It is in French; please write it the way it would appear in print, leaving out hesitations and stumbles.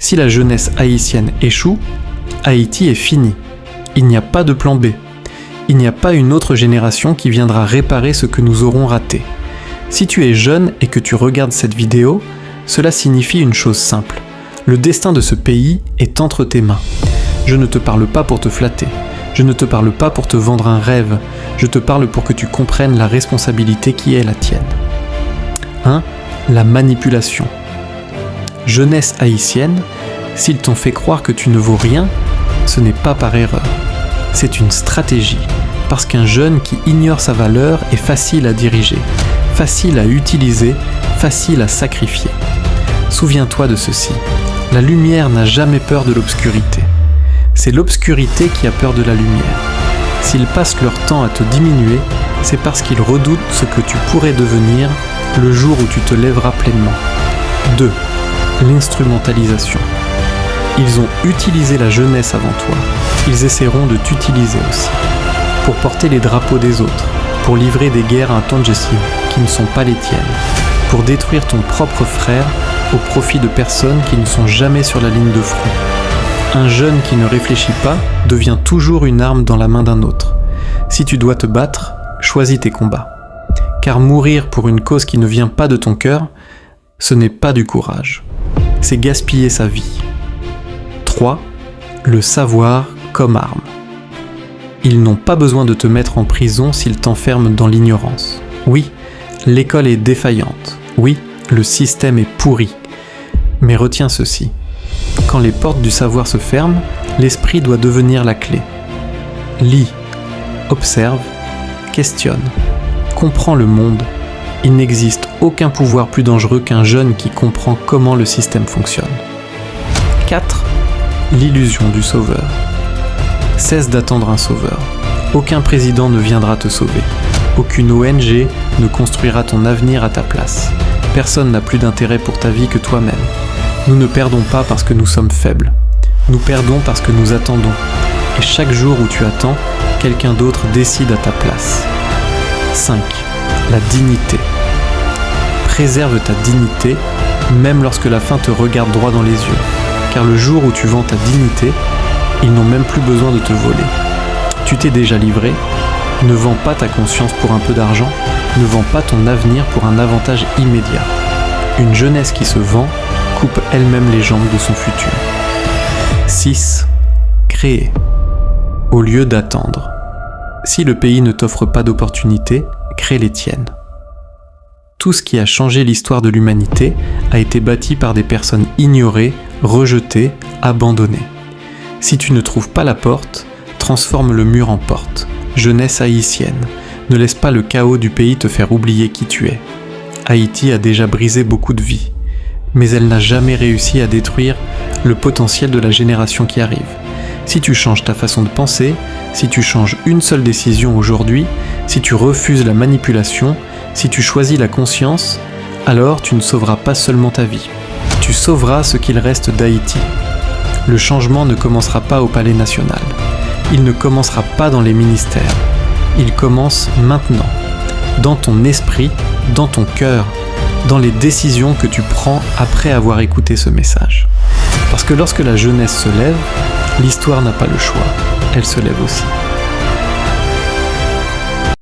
Si la jeunesse haïtienne échoue, Haïti est fini. Il n'y a pas de plan B. Il n'y a pas une autre génération qui viendra réparer ce que nous aurons raté. Si tu es jeune et que tu regardes cette vidéo, cela signifie une chose simple. Le destin de ce pays est entre tes mains. Je ne te parle pas pour te flatter. Je ne te parle pas pour te vendre un rêve. Je te parle pour que tu comprennes la responsabilité qui est la tienne. 1. La manipulation. Jeunesse haïtienne, s'ils t'ont fait croire que tu ne vaux rien, ce n'est pas par erreur. C'est une stratégie, parce qu'un jeune qui ignore sa valeur est facile à diriger, facile à utiliser, facile à sacrifier. Souviens-toi de ceci, la lumière n'a jamais peur de l'obscurité. C'est l'obscurité qui a peur de la lumière. S'ils passent leur temps à te diminuer, c'est parce qu'ils redoutent ce que tu pourrais devenir le jour où tu te lèveras pleinement. 2. L'instrumentalisation. Ils ont utilisé la jeunesse avant toi. Ils essaieront de t'utiliser aussi. Pour porter les drapeaux des autres. Pour livrer des guerres intangessibles qui ne sont pas les tiennes. Pour détruire ton propre frère au profit de personnes qui ne sont jamais sur la ligne de front. Un jeune qui ne réfléchit pas devient toujours une arme dans la main d'un autre. Si tu dois te battre, choisis tes combats. Car mourir pour une cause qui ne vient pas de ton cœur, ce n'est pas du courage. C'est gaspiller sa vie. 3. Le savoir comme arme. Ils n'ont pas besoin de te mettre en prison s'ils t'enferment dans l'ignorance. Oui, l'école est défaillante. Oui, le système est pourri. Mais retiens ceci. Quand les portes du savoir se ferment, l'esprit doit devenir la clé. Lis, observe, questionne, comprends le monde. Il n'existe aucun pouvoir plus dangereux qu'un jeune qui comprend comment le système fonctionne. 4. L'illusion du sauveur. Cesse d'attendre un sauveur. Aucun président ne viendra te sauver. Aucune ONG ne construira ton avenir à ta place. Personne n'a plus d'intérêt pour ta vie que toi-même. Nous ne perdons pas parce que nous sommes faibles. Nous perdons parce que nous attendons. Et chaque jour où tu attends, quelqu'un d'autre décide à ta place. 5. La dignité. Préserve ta dignité, même lorsque la faim te regarde droit dans les yeux. Car le jour où tu vends ta dignité, ils n'ont même plus besoin de te voler. Tu t'es déjà livré. Ne vends pas ta conscience pour un peu d'argent. Ne vends pas ton avenir pour un avantage immédiat. Une jeunesse qui se vend coupe elle-même les jambes de son futur. 6. Créer. Au lieu d'attendre. Si le pays ne t'offre pas d'opportunités, crée les tiennes. Tout ce qui a changé l'histoire de l'humanité a été bâti par des personnes ignorées, rejetées, abandonnées. Si tu ne trouves pas la porte, transforme le mur en porte. Jeunesse haïtienne, ne laisse pas le chaos du pays te faire oublier qui tu es. Haïti a déjà brisé beaucoup de vies, mais elle n'a jamais réussi à détruire le potentiel de la génération qui arrive. Si tu changes ta façon de penser, si tu changes une seule décision aujourd'hui, si tu refuses la manipulation, si tu choisis la conscience, alors tu ne sauveras pas seulement ta vie. Tu sauveras ce qu'il reste d'Haïti. Le changement ne commencera pas au Palais National. Il ne commencera pas dans les ministères. Il commence maintenant, dans ton esprit, dans ton cœur, dans les décisions que tu prends après avoir écouté ce message. Parce que lorsque la jeunesse se lève, l'histoire n'a pas le choix, elle se lève aussi.